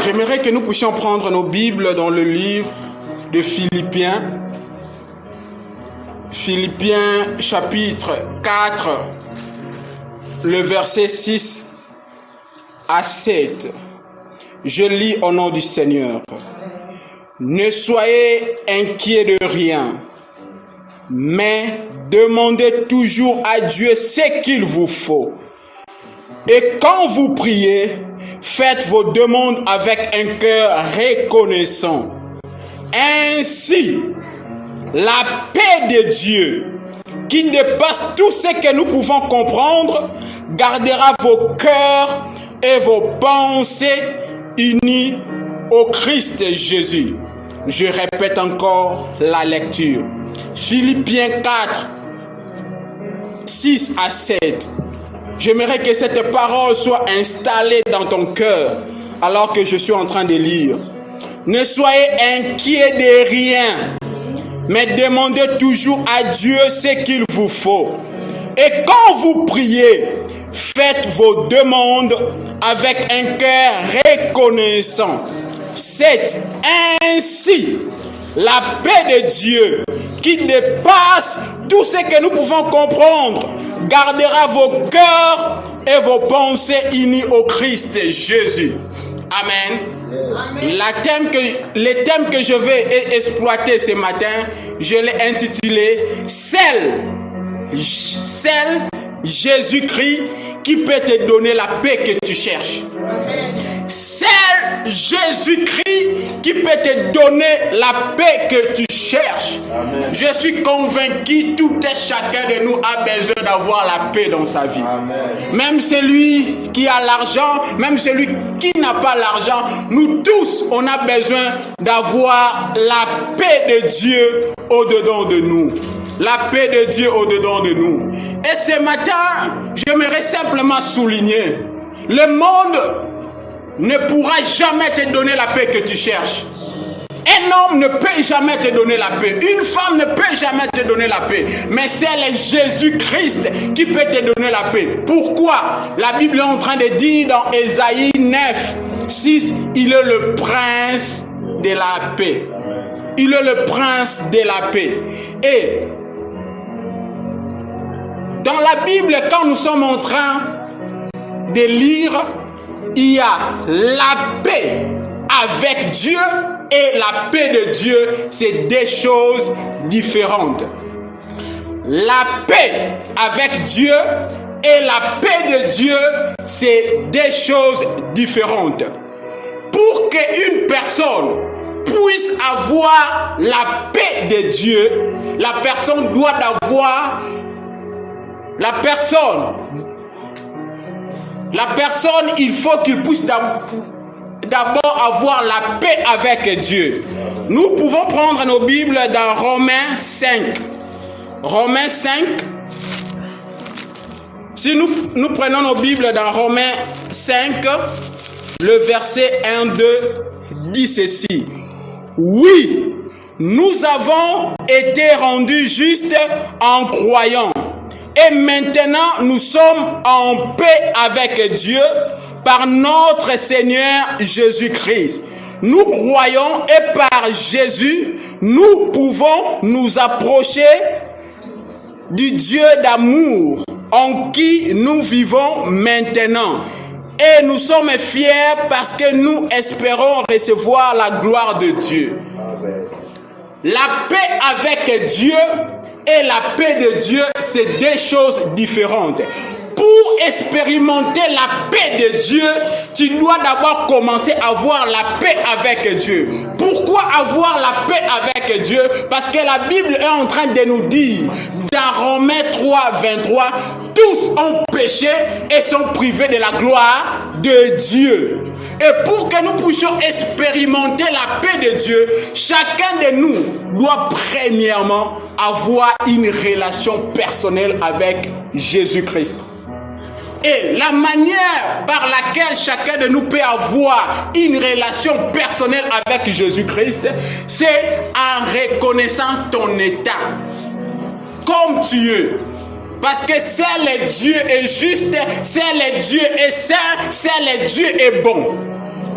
J'aimerais que nous puissions prendre nos Bibles dans le livre de Philippiens. Philippiens chapitre 4, le verset 6 à 7. Je lis au nom du Seigneur. Ne soyez inquiets de rien, mais demandez toujours à Dieu ce qu'il vous faut. Et quand vous priez, faites vos demandes avec un cœur reconnaissant. Ainsi, la paix de Dieu, qui dépasse tout ce que nous pouvons comprendre, gardera vos cœurs et vos pensées unis au Christ Jésus. Je répète encore la lecture. Philippiens 4, 6 à 7. J'aimerais que cette parole soit installée dans ton cœur alors que je suis en train de lire. Ne soyez inquiets de rien, mais demandez toujours à Dieu ce qu'il vous faut. Et quand vous priez, faites vos demandes avec un cœur reconnaissant. 7. Ainsi, la paix de Dieu, qui dépasse tout ce que nous pouvons comprendre, gardera vos cœurs et vos pensées unis au Christ Jésus. Amen. Le thème que je vais exploiter ce matin, je l'ai intitulé « Seul Jésus-Christ qui peut te donner la paix que tu cherches. » Seul Jésus-Christ qui peut te donner la paix que tu cherches. Amen. Je suis convaincu, tout et chacun de nous a besoin d'avoir la paix dans sa vie. Amen. Même celui qui a l'argent, même celui qui n'a pas l'argent, nous tous, on a besoin d'avoir la paix de Dieu au-dedans de nous. La paix de Dieu au-dedans de nous. Et ce matin, j'aimerais simplement souligner, le monde ne pourra jamais te donner la paix que tu cherches. Un homme ne peut jamais te donner la paix. Une femme ne peut jamais te donner la paix. Mais c'est le Jésus-Christ qui peut te donner la paix. Pourquoi? La Bible est en train de dire dans Ésaïe 9, 6, il est le prince de la paix. Il est le prince de la paix. Et dans la Bible, quand nous sommes en train de lire, il y a la paix avec Dieu et la paix de Dieu, c'est deux choses différentes. La paix avec Dieu et la paix de Dieu, c'est deux choses différentes. Pour qu'une personne puisse avoir la paix de Dieu, la personne doit avoir la personne, il faut qu'il puisse d'abord avoir la paix avec Dieu. Nous pouvons prendre nos Bibles dans Romains 5. Romains 5. Si nous prenons nos Bibles dans Romains 5, le verset 1, 2 dit ceci. Oui, nous avons été rendus justes en croyant. Et maintenant, nous sommes en paix avec Dieu par notre Seigneur Jésus-Christ. Nous croyons et par Jésus, nous pouvons nous approcher du Dieu d'amour en qui nous vivons maintenant. Et nous sommes fiers parce que nous espérons recevoir la gloire de Dieu. La paix avec Dieu et la paix de Dieu, c'est deux choses différentes. Pour expérimenter la paix de Dieu, tu dois d'abord commencer à avoir la paix avec Dieu. Pourquoi avoir la paix avec Dieu? Parce que la Bible est en train de nous dire, dans Romains 3, 23, tous ont péché et sont privés de la gloire de Dieu. Et pour que nous puissions expérimenter la paix de Dieu, chacun de nous doit premièrement avoir une relation personnelle avec Jésus-Christ. Et la manière par laquelle chacun de nous peut avoir une relation personnelle avec Jésus-Christ, c'est en reconnaissant ton état comme tu es. Parce que seul Dieu est juste, seul Dieu est saint, seul Dieu est bon.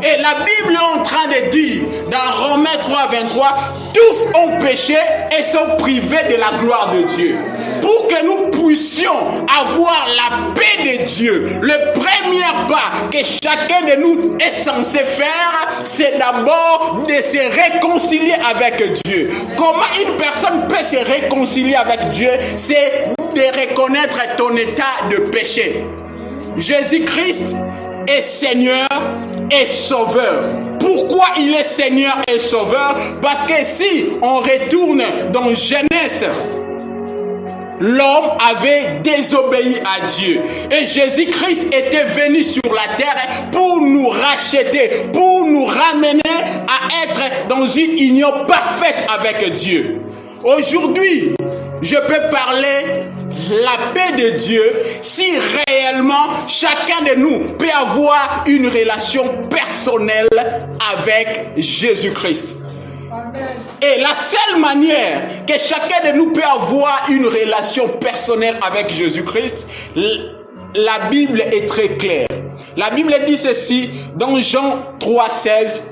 Et la Bible est en train de dire, dans Romains 3, 23, tous ont péché et sont privés de la gloire de Dieu. Pour que nous puissions avoir la paix de Dieu, le premier pas que chacun de nous est censé faire, c'est d'abord de se réconcilier avec Dieu. Comment une personne peut se réconcilier avec Dieu? C'est de reconnaître ton état de péché. Jésus-Christ est Seigneur et Sauveur. Pourquoi il est Seigneur et Sauveur? Parce que si on retourne dans Genèse, l'homme avait désobéi à Dieu. Et Jésus-Christ était venu sur la terre pour nous racheter, pour nous ramener à être dans une union parfaite avec Dieu. Aujourd'hui, je peux parler la paix de Dieu si réellement chacun de nous peut avoir une relation personnelle avec Jésus-Christ. Et la seule manière que chacun de nous peut avoir une relation personnelle avec Jésus-Christ, la Bible est très claire. La Bible dit ceci dans Jean 3, 16.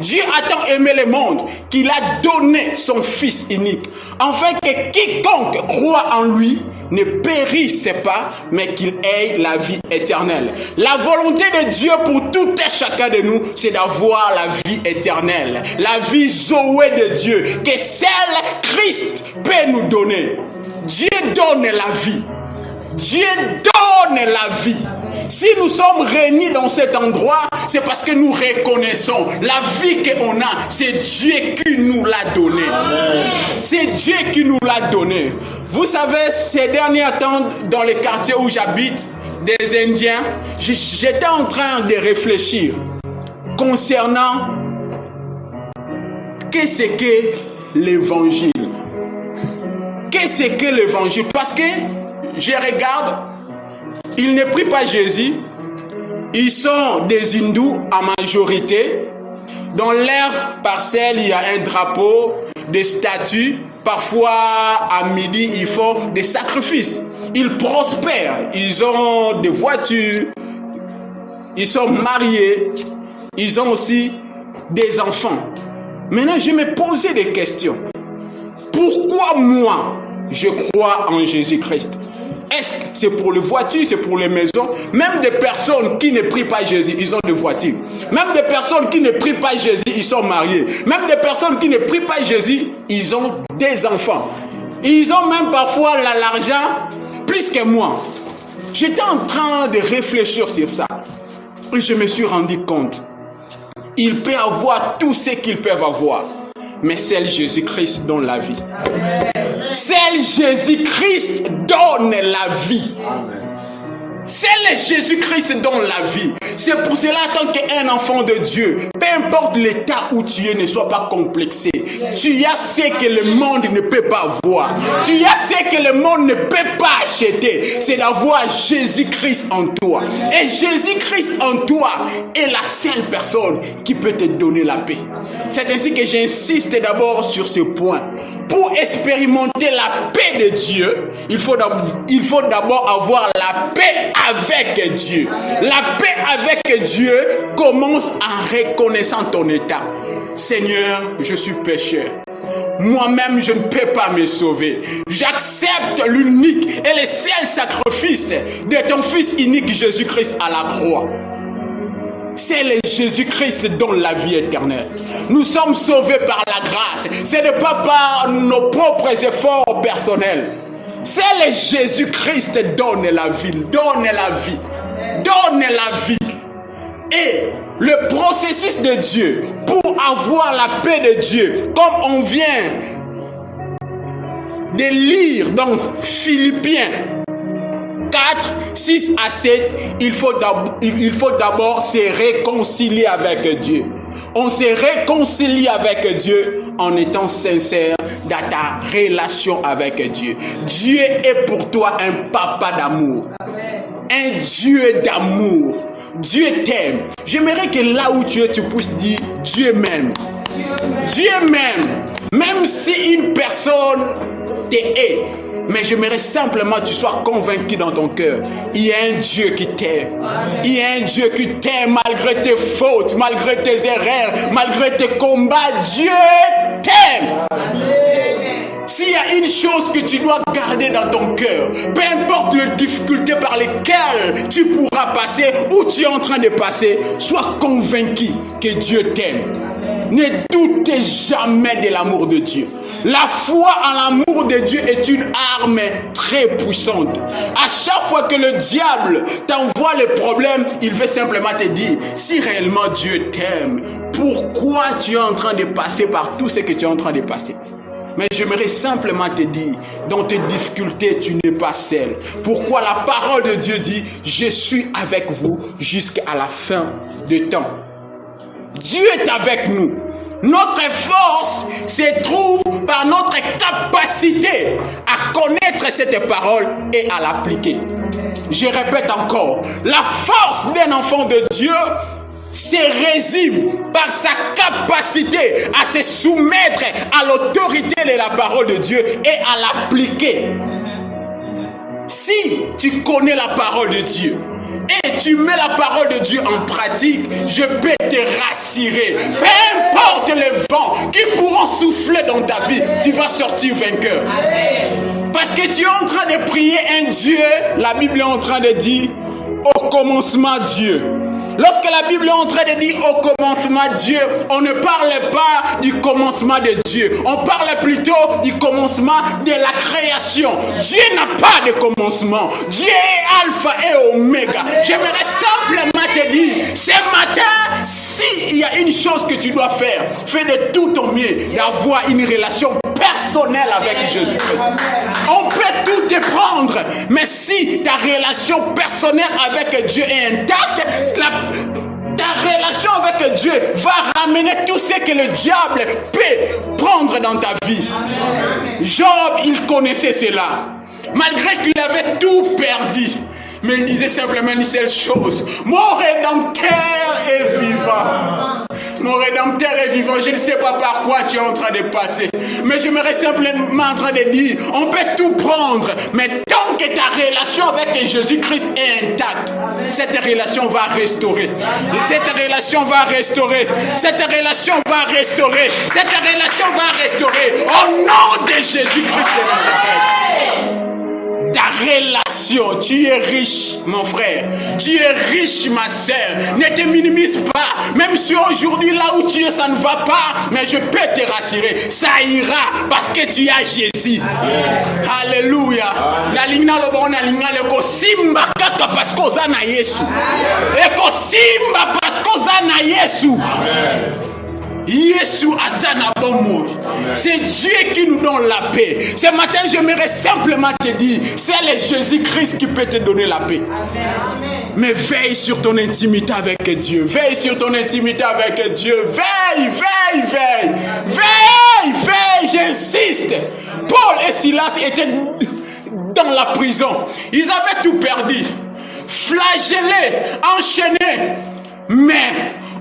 Dieu a tant aimé le monde qu'il a donné son Fils unique, afin que quiconque croit en lui ne périsse pas, mais qu'il ait la vie éternelle. La volonté de Dieu pour tout et chacun de nous, c'est d'avoir la vie éternelle. La vie Zoé de Dieu, que seul Christ peut nous donner. Dieu donne la vie. Dieu donne la vie. Si nous sommes réunis dans cet endroit, c'est parce que nous reconnaissons la vie qu'on a, c'est Dieu qui nous l'a donné. C'est Dieu qui nous l'a donné. Vous savez, ces derniers temps, dans les quartiers où j'habite, des Indiens, j'étais en train de réfléchir concernant qu'est-ce que l'évangile. Qu'est-ce que l'évangile? Parce que je regarde, ils ne prient pas Jésus. Ils sont des hindous en majorité. Dans leur parcelle, il y a un drapeau, des statues. Parfois, à midi, ils font des sacrifices. Ils prospèrent. Ils ont des voitures. Ils sont mariés. Ils ont aussi des enfants. Maintenant, je me posais des questions. Pourquoi moi, je crois en Jésus-Christ? Est-ce que c'est pour les voitures, c'est pour les maisons? Même des personnes qui ne prient pas Jésus, ils ont des voitures. Même des personnes qui ne prient pas Jésus, ils sont mariés. Même des personnes qui ne prient pas Jésus, ils ont des enfants. Ils ont même parfois l'argent plus que moi. J'étais en train de réfléchir sur ça. Et je me suis rendu compte. Ils peuvent avoir tout ce qu'ils peuvent avoir. Mais seul Jésus-Christ donne la vie. Seul Jésus-Christ donne la vie. Seul Jésus-Christ donne la vie. C'est pour cela, tant qu'un enfant de Dieu, peu importe l'état où tu es, ne sois pas complexé. Tu as ce que le monde ne peut pas voir. Tu as ce que le monde ne peut pas acheter. C'est d'avoir Jésus-Christ en toi. Et Jésus-Christ en toi est la seule personne qui peut te donner la paix. C'est ainsi que j'insiste d'abord sur ce point. Pour expérimenter la paix de Dieu, il faut d'abord avoir la paix avec Dieu. La paix avec Dieu commence en reconnaissant ton état. Seigneur, je suis pécheur. Moi-même, je ne peux pas me sauver. J'accepte l'unique et le seul sacrifice de ton Fils unique Jésus-Christ à la croix. C'est le Jésus-Christ donne la vie éternelle. Nous sommes sauvés par la grâce. Ce n'est pas par nos propres efforts personnels. C'est le Jésus-Christ donne la vie. Donne la vie. Donne la vie. Et le processus de Dieu pour avoir la paix de Dieu, comme on vient de lire dans Philippiens 4, 6 à 7, il faut d'abord se réconcilier avec Dieu. On se réconcilie avec Dieu en étant sincère dans ta relation avec Dieu. Dieu est pour toi un papa d'amour. Un Dieu d'amour. Dieu t'aime. J'aimerais que là où tu es, tu puisses dire Dieu m'aime. Dieu m'aime. Même si une personne te hait, Mais j'aimerais simplement que tu sois convaincu dans ton cœur. Il y a un Dieu qui t'aime. Il y a un Dieu qui t'aime malgré tes fautes, malgré tes erreurs, malgré tes combats. Dieu t'aime. S'il y a une chose que tu dois garder dans ton cœur, peu importe les difficultés par lesquelles tu pourras passer ou tu es en train de passer, sois convaincu que Dieu t'aime. Ne doutez jamais de l'amour de Dieu. La foi en l'amour de Dieu est une arme très puissante. À chaque fois que le diable t'envoie les problèmes, il veut simplement te dire, si réellement Dieu t'aime, pourquoi tu es en train de passer par tout ce que tu es en train de passer? Mais j'aimerais simplement te dire, dans tes difficultés, tu n'es pas seul. Pourquoi la parole de Dieu dit, je suis avec vous jusqu'à la fin du temps. Dieu est avec nous. Notre force se trouve par notre capacité à connaître cette parole et à l'appliquer. Je répète encore, la force d'un enfant de Dieu se résume par sa capacité à se soumettre à l'autorité de la parole de Dieu et à l'appliquer. Si tu connais la parole de Dieu et tu mets la parole de Dieu en pratique, je peux te rassurer. Peu importe les vents qui pourront souffler dans ta vie, tu vas sortir vainqueur. Parce que tu es en train de prier un Dieu, la Bible est en train de dire, au commencement Dieu. Lorsque la Bible est en train de dire au commencement Dieu, on ne parle pas du commencement de Dieu. On parle plutôt du commencement de la création. Dieu n'a pas de commencement. Dieu est alpha et oméga. J'aimerais simplement te dire, ce matin, s'il y a une chose que tu dois faire, fais de tout ton mieux d'avoir une relation personnelle avec Jésus-Christ. On peut tout te prendre, mais si ta relation personnelle avec Dieu est intacte, ta relation avec Dieu va ramener tout ce que le diable peut prendre dans ta vie. Job, il connaissait cela. Malgré qu'il avait tout perdu, mais il disait simplement une seule chose. Mon Rédempteur est vivant. Mon Rédempteur est vivant. Je ne sais pas par quoi tu es en train de passer. Mais j'aimerais simplement en train de dire, on peut tout prendre. Mais tant que ta relation avec Jésus-Christ est intacte, cette relation va restaurer. Cette relation va restaurer. Cette relation va restaurer. Cette relation va restaurer. Au nom de Jésus-Christ de Nazareth. Ta relation, tu es riche, mon frère. Tu es riche, ma sœur. Ne te minimise pas. Même si aujourd'hui, là où tu es, ça ne va pas. Mais je peux te rassurer. Ça ira parce que tu as Jésus. Alléluia. La ligna lo na ligna le ko simba kaka parce que ozana Yesu. E ko simba parce que ozana Yesu. Yesu azana bomo. C'est Dieu qui nous donne la paix. Ce matin, j'aimerais simplement te dire, c'est le Jésus-Christ qui peut te donner la paix. Amen. Mais veille sur ton intimité avec Dieu. Veille sur ton intimité avec Dieu. Veille, veille, veille. Veille, veille, j'insiste. Paul et Silas étaient dans la prison. Ils avaient tout perdu. Flagellés, enchaînés. Mais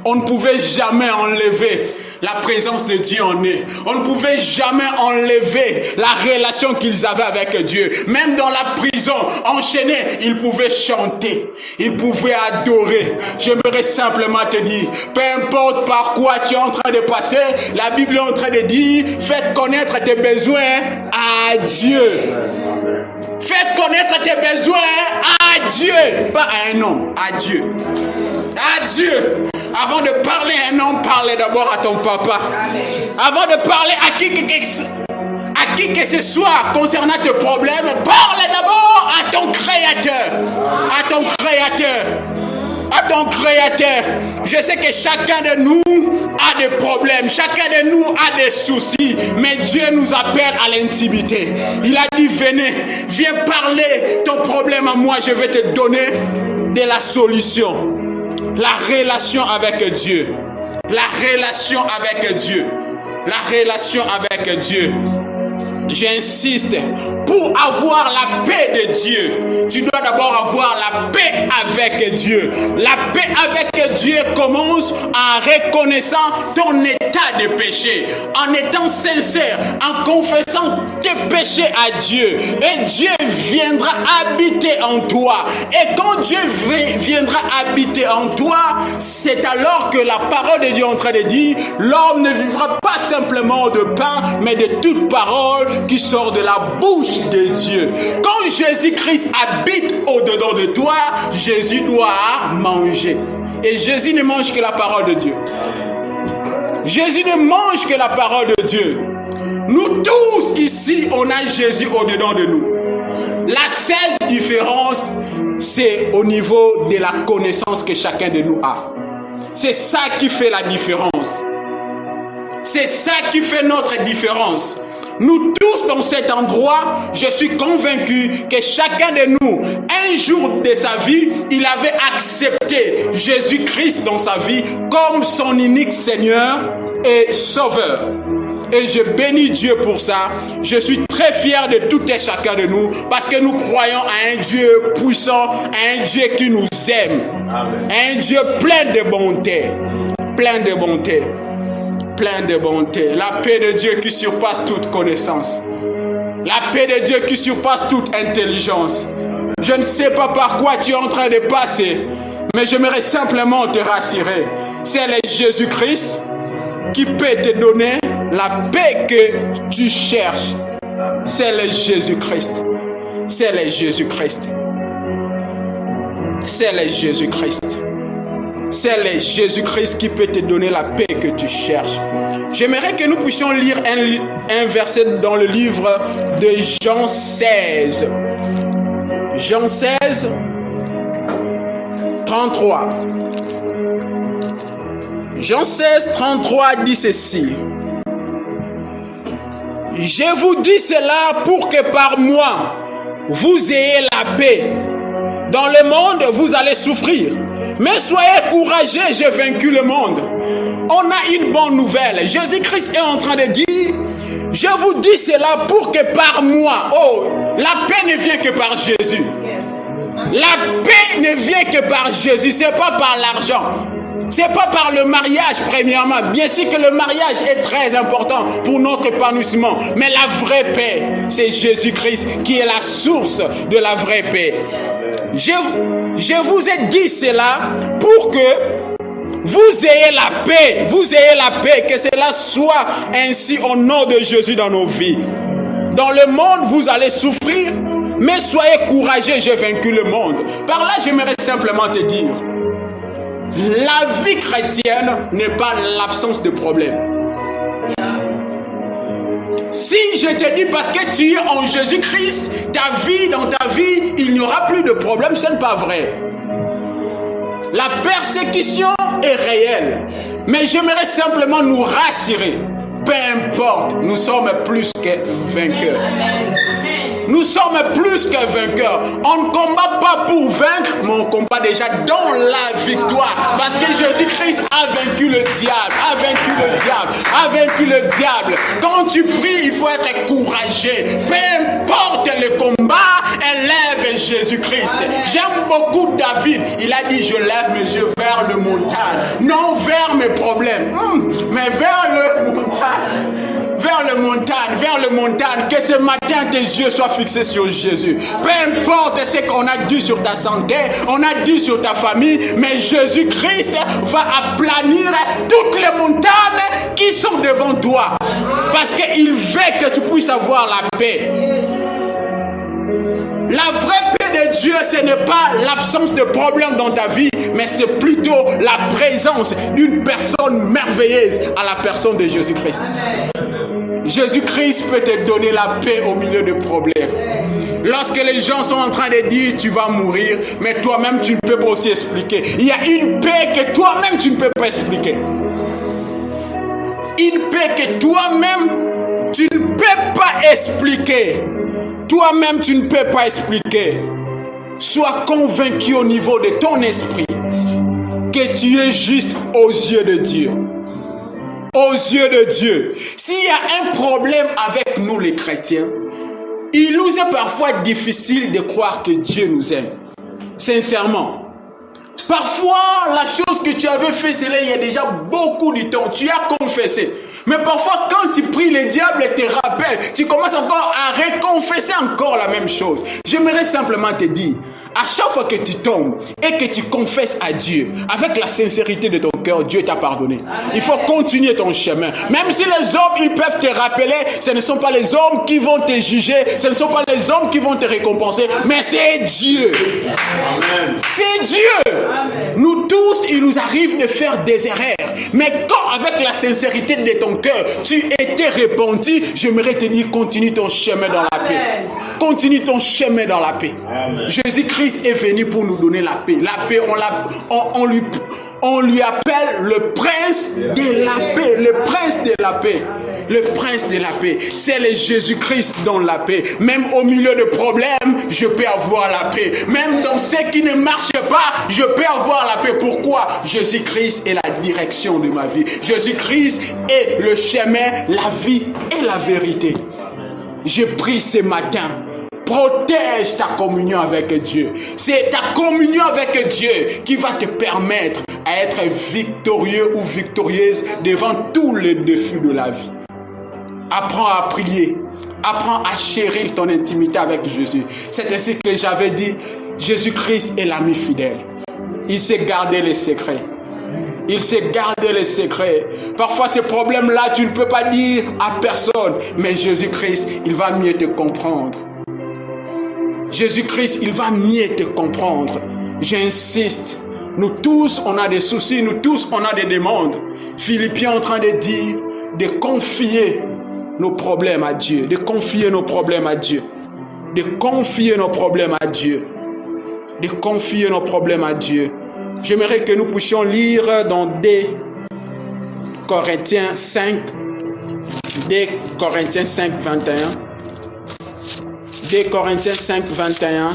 on ne pouvait jamais enlever la présence de Dieu en eux. On ne pouvait jamais enlever la relation qu'ils avaient avec Dieu. Même dans la prison, enchaînés, ils pouvaient chanter. Ils pouvaient adorer. J'aimerais simplement te dire, peu importe par quoi tu es en train de passer, la Bible est en train de dire, faites connaître tes besoins à Dieu. Faites connaître tes besoins à Dieu. Pas à un homme, à Dieu. À Dieu. Avant de parler à un homme, parle d'abord à ton papa. Avant de parler à qui que ce soit concernant tes problèmes, parle d'abord à ton Créateur. À ton Créateur. À ton Créateur. Je sais que chacun de nous a des problèmes, chacun de nous a des soucis, mais Dieu nous appelle à l'intimité. Il a dit, venez, viens parler ton problème à moi, je vais te donner de la solution. La relation avec Dieu. La relation avec Dieu. La relation avec Dieu. J'insiste, pour avoir la paix de Dieu, tu dois d'abord avoir la paix avec Dieu. La paix avec Dieu commence en reconnaissant ton état état de péché, en étant sincère, en confessant tes péchés à Dieu, et Dieu viendra habiter en toi. Et quand Dieu viendra habiter en toi, c'est alors que la parole de Dieu est en train de dire, l'homme ne vivra pas simplement de pain, mais de toute parole qui sort de la bouche de Dieu. Quand Jésus-Christ habite au-dedans de toi, Jésus doit manger. Et Jésus ne mange que la parole de Dieu. Jésus ne mange que la parole de Dieu. Nous tous ici, on a Jésus au-dedans de nous. La seule différence, c'est au niveau de la connaissance que chacun de nous a. C'est ça qui fait la différence. C'est ça qui fait notre différence. Nous tous dans cet endroit, je suis convaincu que chacun de nous, un jour de sa vie, il avait accepté Jésus-Christ dans sa vie comme son unique Seigneur et Sauveur. Et je bénis Dieu pour ça. Je suis très fier de tout et chacun de nous parce que nous croyons à un Dieu puissant, à un Dieu qui nous aime. Amen. À un Dieu plein de bonté. Plein de bonté. Plein de bonté. La paix de Dieu qui surpasse toute connaissance. La paix de Dieu qui surpasse toute intelligence. Je ne sais pas par quoi tu es en train de passer, mais j'aimerais simplement te rassurer. C'est le Jésus-Christ qui peut te donner la paix que tu cherches. C'est le Jésus-Christ. C'est le Jésus-Christ. C'est le Jésus-Christ. C'est le Jésus-Christ qui peut te donner la paix que tu cherches. J'aimerais que nous puissions lire un verset dans le livre de Jean 16. Jean 16, 33. Jean 16, 33 dit ceci. Je vous dis cela pour que par moi, vous ayez la paix. Dans le monde, vous allez souffrir. Mais soyez courageux, j'ai vaincu le monde. On a une bonne nouvelle. Jésus-Christ est en train de dire, je vous dis cela pour que par moi, la paix ne vient que par Jésus. La paix ne vient que par Jésus, c'est pas par l'argent. C'est pas par le mariage premièrement. Bien sûr que le mariage est très important pour notre épanouissement. Mais la vraie paix, c'est Jésus-Christ qui est la source de la vraie paix. Je vous ai dit cela pour que vous ayez la paix. Vous ayez la paix. Que cela soit ainsi au nom de Jésus dans nos vies. Dans le monde, vous allez souffrir. Mais soyez courageux, j'ai vaincu le monde. Par là, j'aimerais simplement te dire, la vie chrétienne n'est pas l'absence de problèmes. Si je te dis parce que tu es en Jésus-Christ, dans ta vie, il n'y aura plus de problème, ce n'est pas vrai. La persécution est réelle. Mais j'aimerais simplement nous rassurer. Peu importe, nous sommes plus que vainqueurs. Nous sommes plus que vainqueurs. On ne combat pas pour vaincre, mais on combat déjà dans la victoire. Parce que Jésus-Christ a vaincu le diable, a vaincu le diable, a vaincu le diable. Quand tu pries, il faut être courageux. Peu importe le combat, élève Jésus-Christ. J'aime beaucoup David. Il a dit, je lève mes yeux vers le montagne. Non vers mes problèmes, mais vers le montagne. Vers le montagne, que ce matin tes yeux soient fixés sur Jésus. Peu importe ce qu'on a dit sur ta santé, on a dit sur ta famille, mais Jésus-Christ va aplanir toutes les montagnes qui sont devant toi. Parce qu'il veut que tu puisses avoir la paix. La vraie paix de Dieu, ce n'est pas l'absence de problème dans ta vie, mais c'est plutôt la présence d'une personne merveilleuse à la personne de Jésus-Christ. Jésus-Christ peut te donner la paix au milieu de problèmes. Lorsque les gens sont en train de dire tu vas mourir, mais toi-même tu ne peux pas aussi expliquer. Il y a une paix que toi-même tu ne peux pas expliquer. Une paix que toi-même tu ne peux pas expliquer. Toi-même tu ne peux pas expliquer. Sois convaincu au niveau de ton esprit que tu es juste aux yeux de Dieu. Aux yeux de Dieu. S'il y a un problème avec nous les chrétiens, il nous est parfois difficile de croire que Dieu nous aime. Sincèrement. Parfois, la chose que tu avais fait, c'est là, il y a déjà beaucoup de temps. Tu as confessé. Mais parfois, quand tu pries, le diable te rappelle. Tu commences encore à reconfesser encore la même chose. J'aimerais simplement te dire, à chaque fois que tu tombes et que tu confesses à Dieu, avec la sincérité de ton cœur, Dieu t'a pardonné. Amen. Il faut continuer ton chemin. Même si les hommes, ils peuvent te rappeler, ce ne sont pas les hommes qui vont te juger, ce ne sont pas les hommes qui vont te récompenser, mais c'est Dieu. Amen. C'est Dieu. Amen. Nous tous, il nous arrive de faire des erreurs. Mais quand, avec la sincérité de ton cœur, tu étais repenti, j'aimerais te dire, continue ton chemin dans la paix. Continue ton chemin dans la paix. Jésus-Christ est venu pour nous donner la paix. La paix, on lui appelle le prince de la paix. Le prince de la paix. Le prince de la paix. C'est le Jésus-Christ dans la paix. Même au milieu de problèmes, je peux avoir la paix. Même dans ce qui ne marche pas, je peux avoir la paix. Pourquoi? Jésus-Christ est la direction de ma vie. Jésus-Christ est le chemin, la vie et la vérité. Je prie ce matin. Protège ta communion avec Dieu. C'est ta communion avec Dieu qui va te permettre à être victorieux ou victorieuse devant tous les défis de la vie. Apprends à prier. Apprends à chérir ton intimité avec Jésus. C'est ainsi que j'avais dit, Jésus-Christ est l'ami fidèle. Il sait garder les secrets. Il sait garder les secrets. Parfois, ces problèmes-là, tu ne peux pas dire à personne. Mais Jésus-Christ, il va mieux te comprendre. Jésus-Christ, il va mieux te comprendre. J'insiste. Nous tous, on a des soucis. Nous tous, on a des demandes. Philippiens est en train de dire de confier nos problèmes à Dieu. De confier nos problèmes à Dieu. De confier nos problèmes à Dieu. De confier nos problèmes à Dieu. J'aimerais que nous puissions lire dans 2 Corinthiens 5, 2 Corinthiens 5, 21. 2 Corinthiens 5, 21.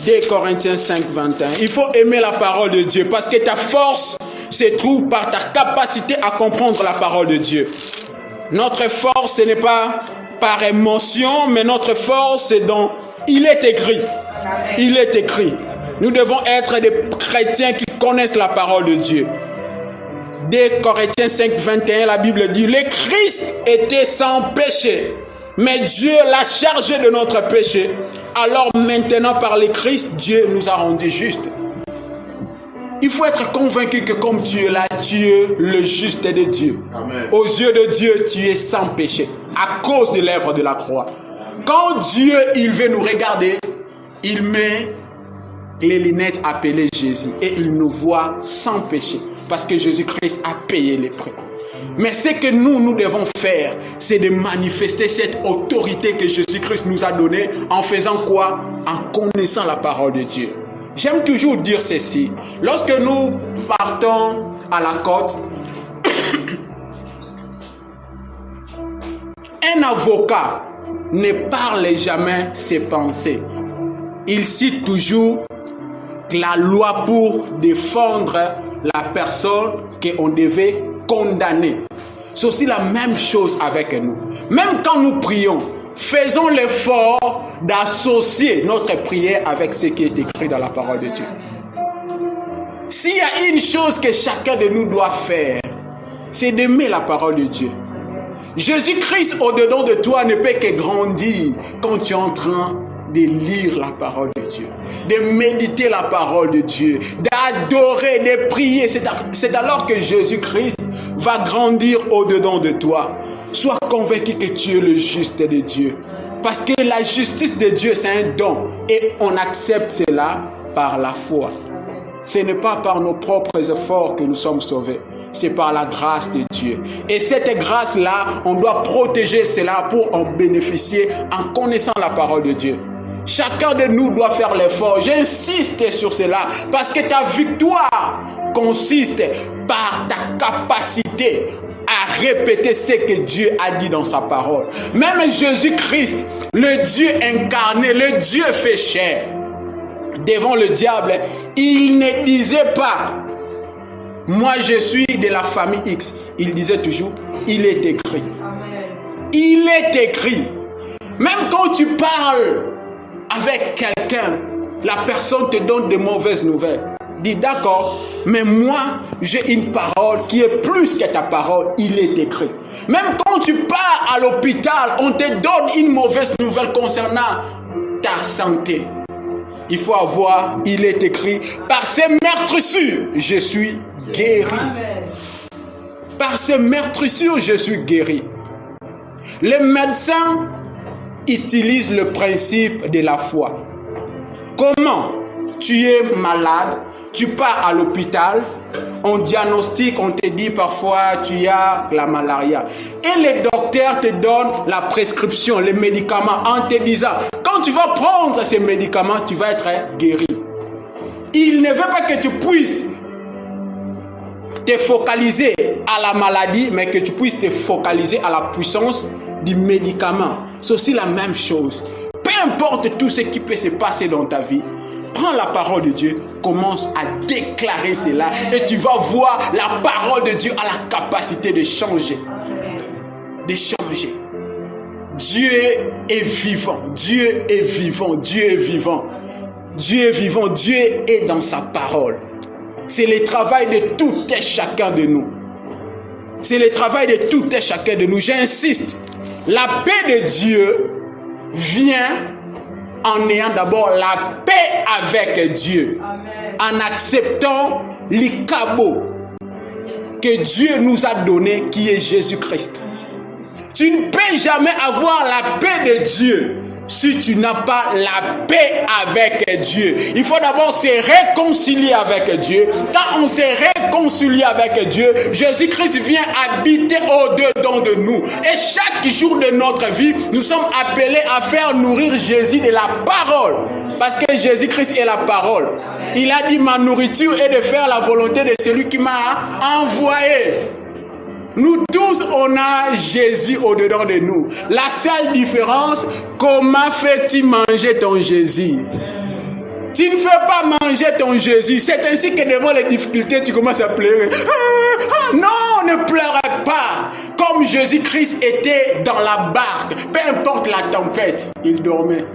2 Corinthiens 5, 21. Il faut aimer la parole de Dieu parce que ta force se trouve par ta capacité à comprendre la parole de Dieu. Notre force, ce n'est pas par émotion, mais notre force, c'est dans... Il est écrit. Il est écrit. Nous devons être des chrétiens qui connaissent la parole de Dieu. 2 Corinthiens 5, 21, la Bible dit, le Christ était sans péché, mais Dieu l'a chargé de notre péché. Alors maintenant, par le Christ, Dieu nous a rendus justes. Il faut être convaincu que comme tu es là, tu es le juste de Dieu. Amen. Aux yeux de Dieu, tu es sans péché, à cause de l'œuvre de la croix. Quand Dieu, il veut nous regarder, il met les lunettes appelées Jésus et il nous voit sans péché parce que Jésus-Christ a payé les prix. Mais ce que nous devons faire, c'est de manifester cette autorité que Jésus-Christ nous a donnée en faisant quoi? En connaissant la parole de Dieu. J'aime toujours dire ceci. Lorsque nous partons à la côte, un avocat ne parle jamais ses pensées. Il cite toujours la loi pour défendre la personne qu'on devait condamner. C'est aussi la même chose avec nous. Même quand nous prions, faisons l'effort d'associer notre prière avec ce qui est écrit dans la parole de Dieu. S'il y a une chose que chacun de nous doit faire, c'est d'aimer la parole de Dieu. Jésus-Christ au-dedans de toi ne peut que grandir quand tu es en train de lire la parole de Dieu, de méditer la parole de Dieu, d'adorer, de prier. C'est alors que Jésus-Christ va grandir au-dedans de toi. Sois convaincu que tu es le juste de Dieu. Parce que la justice de Dieu, c'est un don. Et on accepte cela par la foi. Ce n'est pas par nos propres efforts que nous sommes sauvés. C'est par la grâce de Dieu. Et cette grâce-là, on doit protéger cela pour en bénéficier en connaissant la parole de Dieu. Chacun de nous doit faire l'effort. J'insiste sur cela parce que ta victoire consiste par ta capacité à répéter ce que Dieu a dit dans sa parole. Même Jésus-Christ, le Dieu incarné, le Dieu fait chair, devant le diable, il ne disait pas « Moi je suis de la famille X ». Il disait toujours « Il est écrit ». Il est écrit. Même quand tu parles avec quelqu'un La personne te donne de mauvaises nouvelles. Dis d'accord, mais moi, j'ai une parole qui est plus que ta parole. Il est écrit. Même quand tu pars à l'hôpital, on te donne une mauvaise nouvelle concernant ta santé. Il faut avoir, il est écrit, par ses meurtrissures, je suis guéri. Amen. Par ses meurtrissures, je suis guéri. Les médecins utilisent le principe de la foi. Comment? Tu es malade, tu pars à l'hôpital, on diagnostique, on te dit parfois tu as la malaria. Et les docteurs te donnent la prescription, les médicaments, en te disant, quand tu vas prendre ces médicaments, tu vas être guéri. Il ne veut pas que tu puisses te focaliser à la maladie, mais que tu puisses te focaliser à la puissance du médicament. C'est aussi la même chose. Peu importe tout ce qui peut se passer dans ta vie, prends la parole de Dieu, commence à déclarer cela et tu vas voir la parole de Dieu a la capacité de changer. De changer. Dieu est vivant, Dieu est vivant, Dieu est vivant. Dieu est vivant, Dieu est dans sa parole. C'est le travail de tout et chacun de nous. C'est le travail de tout et chacun de nous. J'insiste, la paix de Dieu vient en ayant d'abord la paix avec Dieu. Amen. En acceptant l'ikabo que Dieu nous a donné, qui est Jésus-Christ. Tu ne peux jamais avoir la paix de Dieu si tu n'as pas la paix avec Dieu. Il faut d'abord se réconcilier avec Dieu. Quand on s'est réconcilié avec Dieu, Jésus-Christ vient habiter au-dedans de nous. Et chaque jour de notre vie, nous sommes appelés à faire nourrir Jésus de la parole. Parce que Jésus-Christ est la parole. Il a dit, ma nourriture est de faire la volonté de celui qui m'a envoyé. Nous tous, on a Jésus au-dedans de nous. La seule différence, comment fais-tu manger ton Jésus? Tu ne fais pas manger ton Jésus. C'est ainsi que devant les difficultés, tu commences à pleurer. Non, ne pleure pas. Comme Jésus-Christ était dans la barque, peu importe la tempête, il dormait.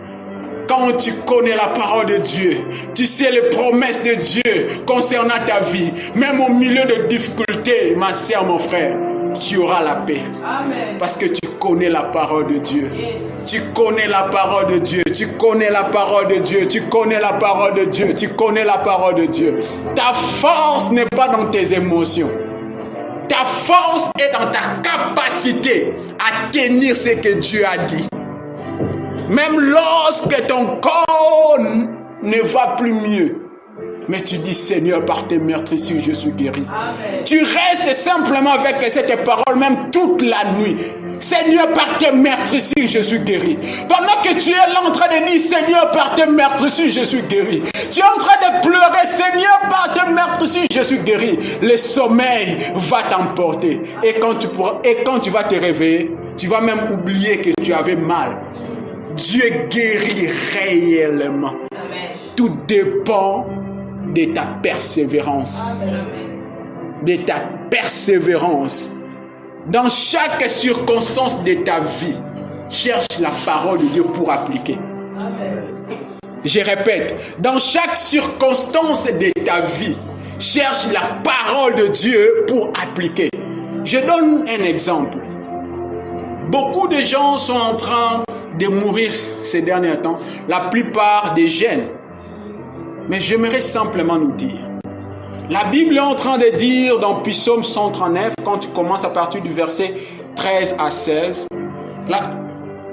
Quand tu connais la parole de Dieu, tu sais les promesses de Dieu concernant ta vie, même au milieu de difficultés, ma sœur, mon frère, tu auras la paix. Amen. Parce que tu connais la parole de Dieu. Yes. Tu connais la parole de Dieu. Tu connais la parole de Dieu. Tu connais la parole de Dieu. Tu connais la parole de Dieu. Ta force n'est pas dans tes émotions. Ta force est dans ta capacité à tenir ce que Dieu a dit. Même lorsque ton corps ne va plus mieux, mais tu dis, Seigneur, par tes meurtrissures, je suis guéri. Amen. Tu restes simplement avec cette parole, même toute la nuit. Seigneur, par tes meurtrissures, je suis guéri. Pendant que tu es là en train de dire, Seigneur, par tes meurtrissures, je suis guéri. Tu es en train de pleurer, Seigneur, par tes meurtrissures, je suis guéri. Le sommeil va t'emporter. Et quand tu vas te réveiller, tu vas même oublier que tu avais mal. Dieu guérit réellement. Amen. Tout dépend de ta persévérance. Amen. De ta persévérance. Dans chaque circonstance de ta vie, cherche la parole de Dieu pour appliquer. Amen. Je répète, dans chaque circonstance de ta vie, cherche la parole de Dieu pour appliquer. Je donne un exemple. Beaucoup de gens sont en train de mourir ces derniers temps, la plupart des jeunes. Mais j'aimerais simplement nous dire, la Bible est en train de dire dans Psaume 139, quand tu commences à partir du verset 13 à 16,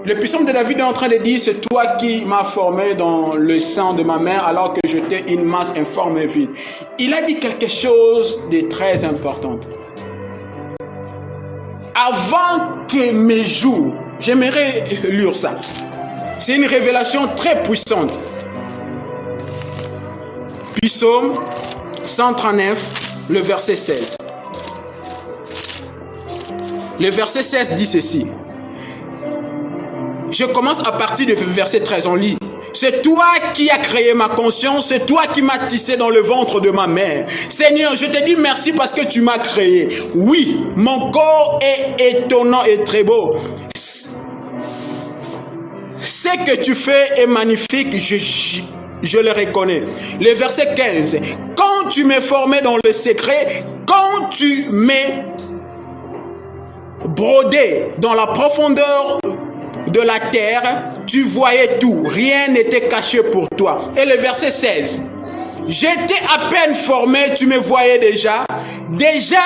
le psaume de David est en train de dire, c'est toi qui m'as formé dans le sein de ma mère alors que j'étais une masse informe et vide. Il a dit quelque chose de très important. Avant que mes jours, j'aimerais lire ça. C'est une révélation très puissante. Psaume 139, le verset 16. Le verset 16 dit ceci. Je commence à partir du verset 13, on lit. C'est toi qui as créé ma conscience, c'est toi qui m'as tissé dans le ventre de ma mère. Seigneur, je te dis merci parce que tu m'as créé. Oui, mon corps est étonnant et très beau. Ce que tu fais est magnifique, je le reconnais. Le verset 15. Quand tu m'es formé dans le secret, quand tu m'es brodé dans la profondeur de la terre, tu voyais tout. Rien n'était caché pour toi. Et le verset 16. J'étais à peine formé, tu me voyais déjà. Déjà,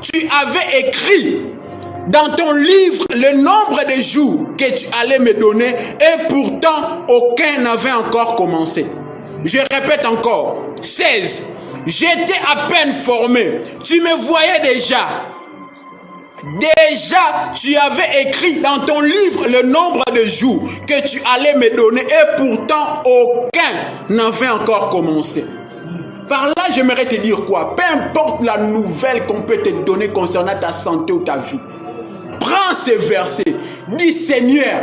tu avais écrit dans ton livre le nombre de jours que tu allais me donner et pourtant aucun n'avait encore commencé. Je répète encore, 16. J'étais à peine formé, tu me voyais déjà. Déjà, tu avais écrit dans ton livre le nombre de jours que tu allais me donner et pourtant aucun n'avait encore commencé. Par là, j'aimerais te dire quoi? Peu importe la nouvelle qu'on peut te donner concernant ta santé ou ta vie. Prends ces versets. Dis Seigneur,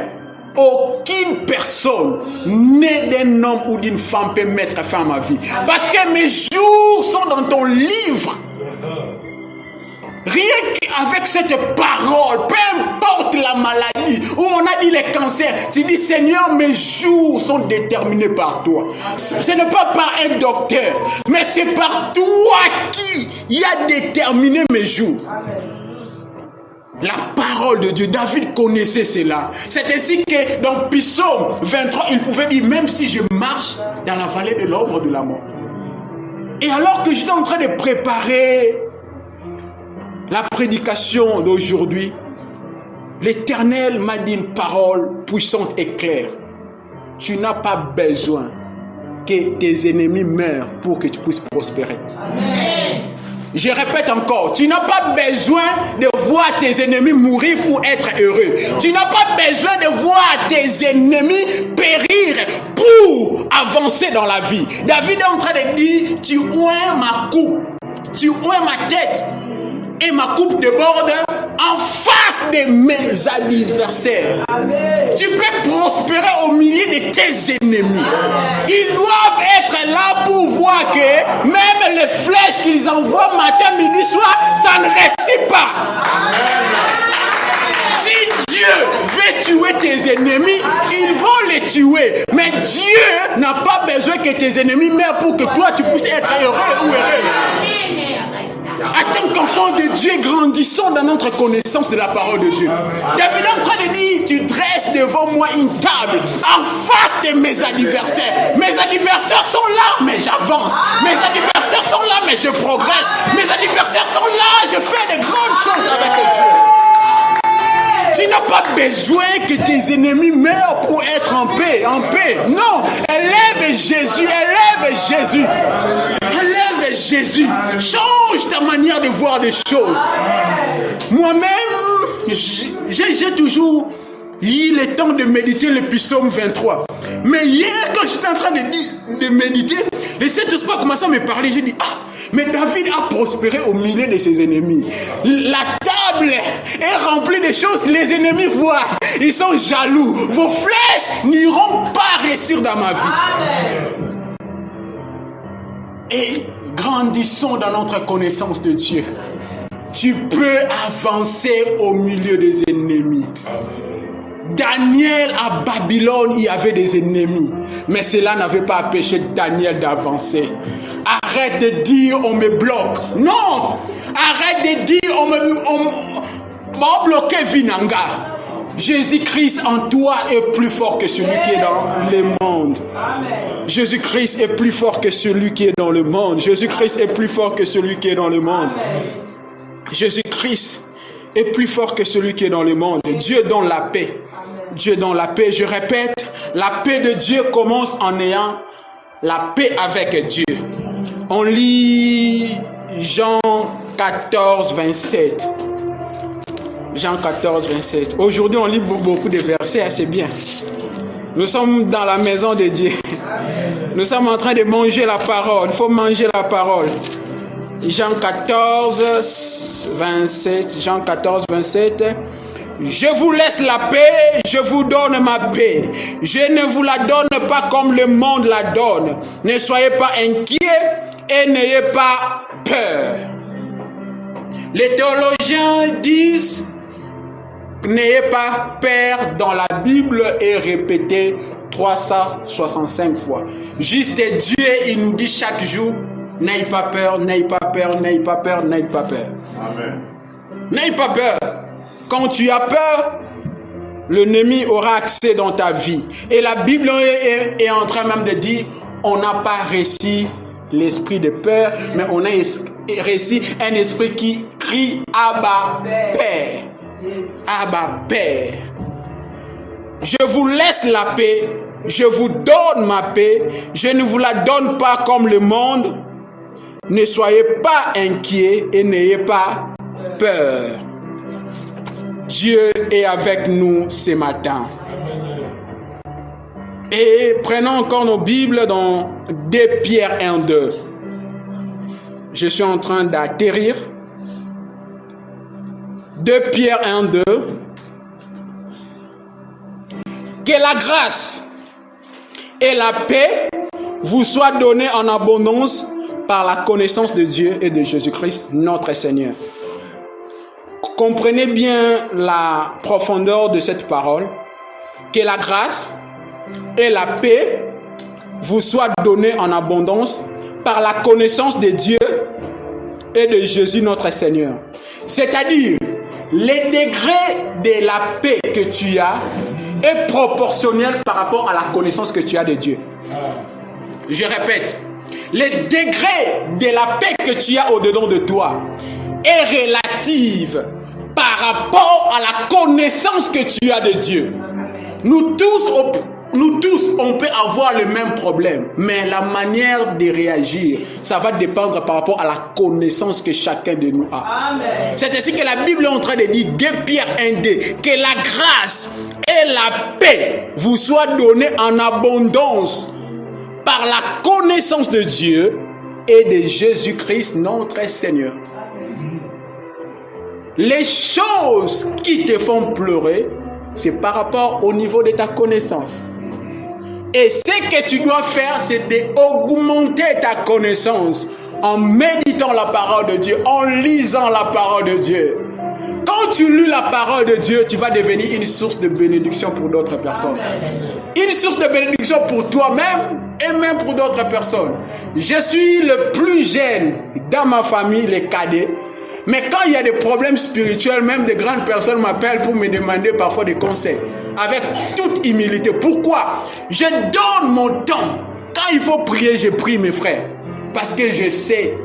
aucune personne née d'un homme ou d'une femme peut mettre fin à ma vie. Parce que mes jours sont dans ton livre. Rien qu'avec cette parole, peu importe la maladie, où on a dit les cancers, tu dis Seigneur, mes jours sont déterminés par toi. Ce n'est pas par un docteur, mais c'est par toi qui a déterminé mes jours. La parole de Dieu, David connaissait cela. C'est ainsi que dans Psaume 23, il pouvait dire, même si je marche dans la vallée de l'ombre de la mort. Et alors que j'étais en train de préparer la prédication d'aujourd'hui, l'Éternel m'a dit une parole puissante et claire. Tu n'as pas besoin que tes ennemis meurent pour que tu puisses prospérer. Amen. Je répète encore, tu n'as pas besoin de voir tes ennemis mourir pour être heureux. Tu n'as pas besoin de voir tes ennemis périr pour avancer dans la vie. David est en train de dire, tu oins ma coupe, tu oins ma tête. Et ma coupe déborde en face de mes adversaires. Amen. Tu peux prospérer au milieu de tes ennemis. Amen. Ils doivent être là pour voir que même les flèches qu'ils envoient matin, midi, soir, ça ne réussit pas. Amen. Si Dieu veut tuer tes ennemis, ils vont les tuer. Mais Dieu n'a pas besoin que tes ennemis meurent pour que toi tu puisses être heureux ou heureuse. En tant qu'enfant de Dieu, grandissons dans notre connaissance de la parole de Dieu. David est en train de dire, tu dresses devant moi une table en face de mes adversaires. Mes adversaires sont là, mais j'avance. Mes adversaires sont là, mais je progresse. Mes adversaires sont là, je fais de grandes choses avec Dieu. Tu n'as pas besoin que tes ennemis meurent pour être en paix, en paix. Non, élève Jésus, élève Jésus. Élève Jésus. Change ta manière de voir des choses. Moi-même, j'ai toujours eu le temps de méditer le psaume 23. Mais hier, quand j'étais en train de méditer, le Saint-Esprit a commencé à me parler. J'ai dit, mais David a prospéré au milieu de ses ennemis. La table est remplie de choses. Les ennemis voient. Ils sont jaloux. Vos flèches n'iront pas réussir dans ma vie. Et grandissons dans notre connaissance de Dieu. Tu peux avancer au milieu des ennemis. Daniel à Babylone, il y avait des ennemis. Mais cela n'avait pas empêché Daniel d'avancer. Arrête de dire on me bloque. Non! Arrête de dire on m'a bloqué Vinanga. Jésus-Christ en toi est plus fort que celui qui est dans le monde. Jésus-Christ est plus fort que celui qui est dans le monde. Jésus-Christ est plus fort que celui qui est dans le monde. Jésus-Christ est plus fort que celui qui est dans le monde. Dieu donne la paix. Dieu donne la paix. Je répète, la paix de Dieu commence en ayant la paix avec Dieu. On lit Jean 14, 27. Jean 14, 27. Aujourd'hui, on lit beaucoup de versets, c'est bien. Nous sommes dans la maison de Dieu. Nous sommes en train de manger la parole. Il faut manger la parole. Jean 14, 27. Jean 14, 27. Je vous laisse la paix, je vous donne ma paix. Je ne vous la donne pas comme le monde la donne. Ne soyez pas inquiets et n'ayez pas peur. Les théologiens disent, n'ayez pas peur dans la Bible est répété 365 fois. Juste Dieu, il nous dit chaque jour, n'aie pas peur, n'aie pas peur, n'aie pas peur, n'aie pas peur. Amen. N'aie pas peur. Quand tu as peur, l'ennemi aura accès dans ta vie. Et la Bible est en train même de dire, on n'a pas réussi l'esprit de peur, mais on a réussi un esprit qui crie Abba Père. Abba Père. Je vous laisse la paix, je vous donne ma paix, je ne vous la donne pas comme le monde. Ne soyez pas inquiets et n'ayez pas peur. Dieu est avec nous ce matin. Et prenons encore nos Bibles dans 2 Pierre 1:2. Je suis en train d'atterrir. 2 Pierre 1:2. Que la grâce et la paix vous soient données en abondance par la connaissance de Dieu et de Jésus-Christ, notre Seigneur. Comprenez bien la profondeur de cette parole. Que la grâce et la paix vous soient données en abondance par la connaissance de Dieu et de Jésus notre Seigneur. C'est-à-dire, les degrés de la paix que tu as est proportionnel par rapport à la connaissance que tu as de Dieu. Je répète, les degrés de la paix que tu as au-dedans de toi est relative par rapport à la connaissance que tu as de Dieu. Nous tous, on peut avoir le même problème, mais la manière de réagir, ça va dépendre par rapport à la connaissance que chacun de nous a. Amen. C'est ainsi que la Bible est en train de dire, 2 Pierre 1:2, que la grâce et la paix vous soient données en abondance par la connaissance de Dieu et de Jésus-Christ, notre Seigneur. Les choses qui te font pleurer, c'est par rapport au niveau de ta connaissance. Et ce que tu dois faire, c'est d'augmenter ta connaissance en méditant la parole de Dieu, en lisant la parole de Dieu. Quand tu lis la parole de Dieu, tu vas devenir une source de bénédiction pour d'autres personnes. Une source de bénédiction pour toi-même et même pour d'autres personnes. Je suis le plus jeune dans ma famille, les cadets. Mais quand il y a des problèmes spirituels, même des grandes personnes m'appellent pour me demander parfois des conseils. Avec toute humilité. Pourquoi? Je donne mon temps. Quand il faut prier, je prie mes frères. Parce que je sais,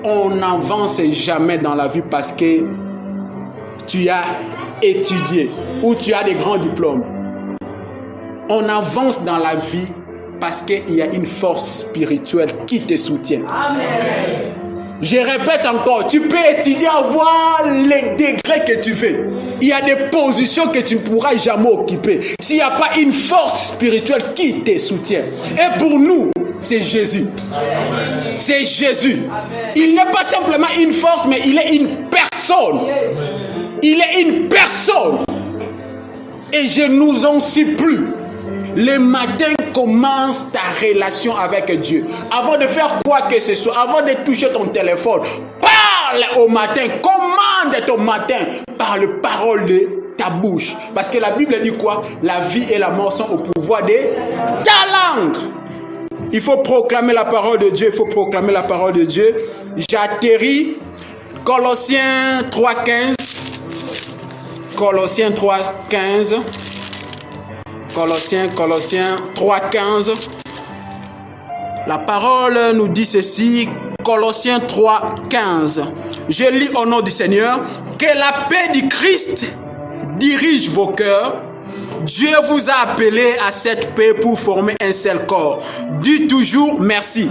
on n'avance jamais dans la vie parce que tu as étudié ou tu as des grands diplômes. On avance dans la vie parce qu'il y a une force spirituelle qui te soutient. Amen. Je répète encore, tu peux étudier, avoir les degrés que tu veux. Il y a des positions que tu ne pourras jamais occuper s'il n'y a pas une force spirituelle qui te soutient. Et pour nous, c'est Jésus. Amen. C'est Jésus. Amen. Il n'est pas simplement une force, mais il est une personne. Yes. Il est une personne. Et je nous en supplie. Le matin, commence ta relation avec Dieu. Avant de faire quoi que ce soit, avant de toucher ton téléphone, parle au matin, commande ton matin par la parole de ta bouche. Parce que la Bible dit quoi? La vie et la mort sont au pouvoir de ta langue. Il faut proclamer la parole de Dieu, il faut proclamer la parole de Dieu. J'atterris, Colossiens 3:15. Colossiens 3:15. Colossiens 3:15. La parole nous dit ceci, Colossiens 3:15. Je lis au nom du Seigneur. Que la paix du Christ dirige vos cœurs. Dieu vous a appelé à cette paix pour former un seul corps. Dites toujours merci.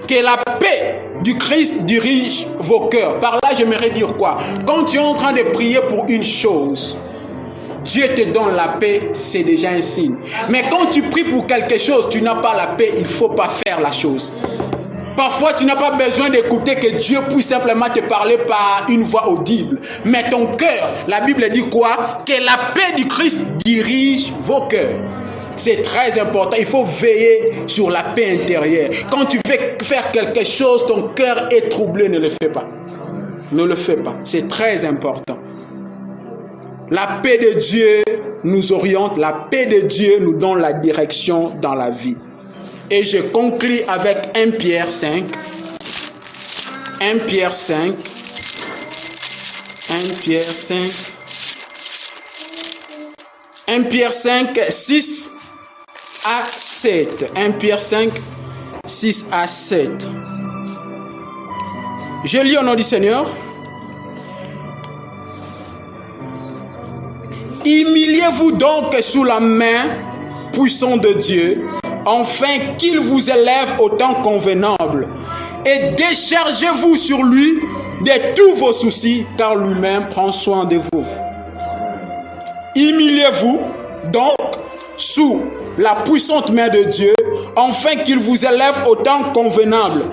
Que la paix du Christ dirige vos cœurs. Par là, j'aimerais dire quoi? Quand tu es en train de prier pour une chose, Dieu te donne la paix, c'est déjà un signe. Mais quand tu pries pour quelque chose, tu n'as pas la paix, il ne faut pas faire la chose. Parfois, tu n'as pas besoin d'écouter que Dieu puisse simplement te parler par une voix audible. Mais ton cœur, la Bible dit quoi? Que la paix du Christ dirige vos cœurs. C'est très important. Il faut veiller sur la paix intérieure. Quand tu veux faire quelque chose, ton cœur est troublé, ne le fais pas. Ne le fais pas. C'est très important. La paix de Dieu nous oriente, la paix de Dieu nous donne la direction dans la vie. Et je conclue avec 1 Pierre 5. 1 Pierre 5. 1 Pierre 5. 1 Pierre 5, 6 à 7. 1 Pierre 5, 6 à 7. Je lis au nom du Seigneur. Humiliez-vous donc sous la main puissante de Dieu, afin qu'il vous élève au temps convenable. Et déchargez-vous sur lui de tous vos soucis, car lui-même prend soin de vous. Humiliez-vous donc sous la puissante main de Dieu, afin qu'il vous élève au temps convenable.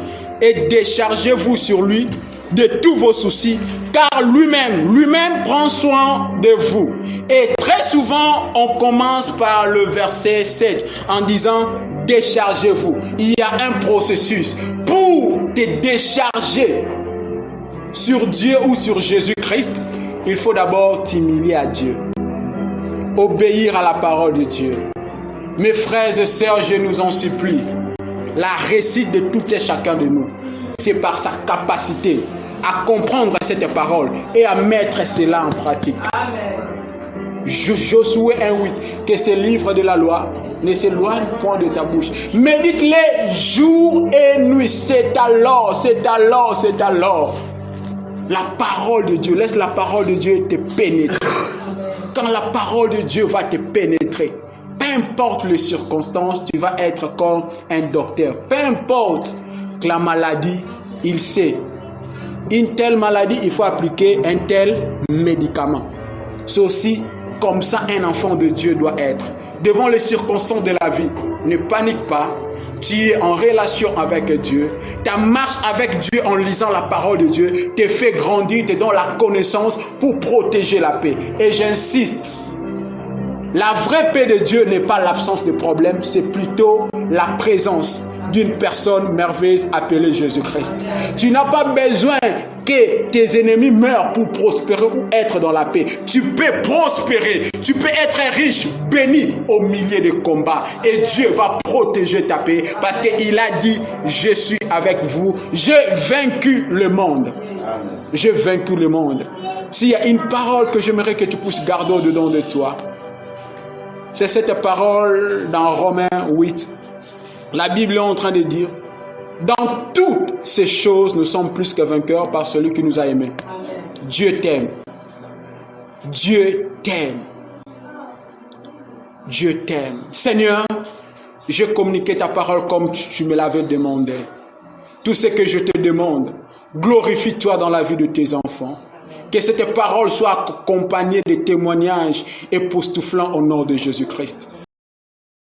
Et déchargez-vous sur lui de tous vos soucis, car lui-même prend soin de vous. Et très souvent, on commence par le verset 7 en disant « déchargez-vous ». Il y a un processus pour te décharger sur Dieu ou sur Jésus-Christ. Il faut d'abord t'humilier à Dieu, obéir à la parole de Dieu. Mes frères et sœurs, je nous en supplie, la réussite de tout et chacun de nous, c'est par sa capacité à comprendre cette parole et à mettre cela en pratique. Amen. Josué 1:8, que ce livre de la loi ne s'éloigne point de ta bouche. Médite-les jour et nuit. C'est alors. La parole de Dieu, laisse la parole de Dieu te pénétrer. Quand la parole de Dieu va te pénétrer, peu importe les circonstances, tu vas être comme un docteur. Peu importe que la maladie, il sait. Une telle maladie, il faut appliquer un tel médicament. C'est aussi comme ça un enfant de Dieu doit être. Devant les circonstances de la vie, ne panique pas. Tu es en relation avec Dieu. Ta marche avec Dieu en lisant la parole de Dieu te fait grandir, te donne la connaissance pour protéger la paix. Et j'insiste, la vraie paix de Dieu n'est pas l'absence de problème, c'est plutôt la présence d'une personne merveilleuse appelée Jésus-Christ. Tu n'as pas besoin que tes ennemis meurent pour prospérer ou être dans la paix. Tu peux prospérer, tu peux être riche, béni au milieu de combats. Et Dieu va protéger ta paix parce qu'il a dit, je suis avec vous, j'ai vaincu le monde. J'ai vaincu le monde. S'il y a une parole que j'aimerais que tu puisses garder au-dedans de toi, c'est cette parole dans Romains 8. La Bible est en train de dire, dans toutes ces choses, nous sommes plus que vainqueurs par celui qui nous a aimés. Amen. Dieu t'aime. Dieu t'aime. Dieu t'aime. Seigneur, je communiquais ta parole comme tu me l'avais demandé. Tout ce que je te demande, glorifie-toi dans la vie de tes enfants. Que cette parole soit accompagnée de témoignages époustouflants au nom de Jésus-Christ.